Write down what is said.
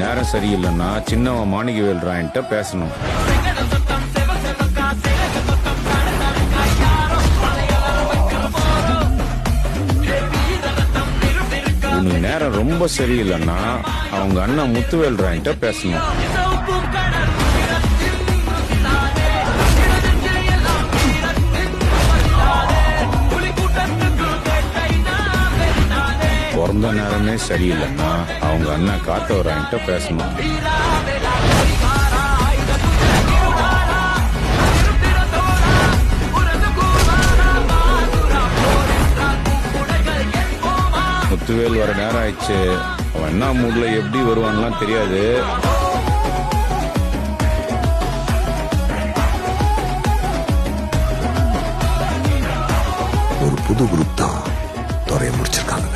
நேரம் சரியில்லைன்னா சின்னவன் மாணிக்கவேல் ராயன்ட்ட பேசணும். உனக்கு நேரம் ரொம்ப சரியில்லைன்னா அவங்க அண்ணன் முத்துவேல் ராயன்ட்ட பேசணும். பிறந்த நேரமே சரியில்லைன்னா அவங்க அண்ணன் காத்தவரான்ட்ட பேசணும். முத்துவேல் வர நேரம் ஆயிடுச்சு. அவன் என்ன மூட்ல எப்படி வருவான்லாம் தெரியாது. ஒரு புது குரூப் தான் துறைய முடிச்சிருக்காங்க.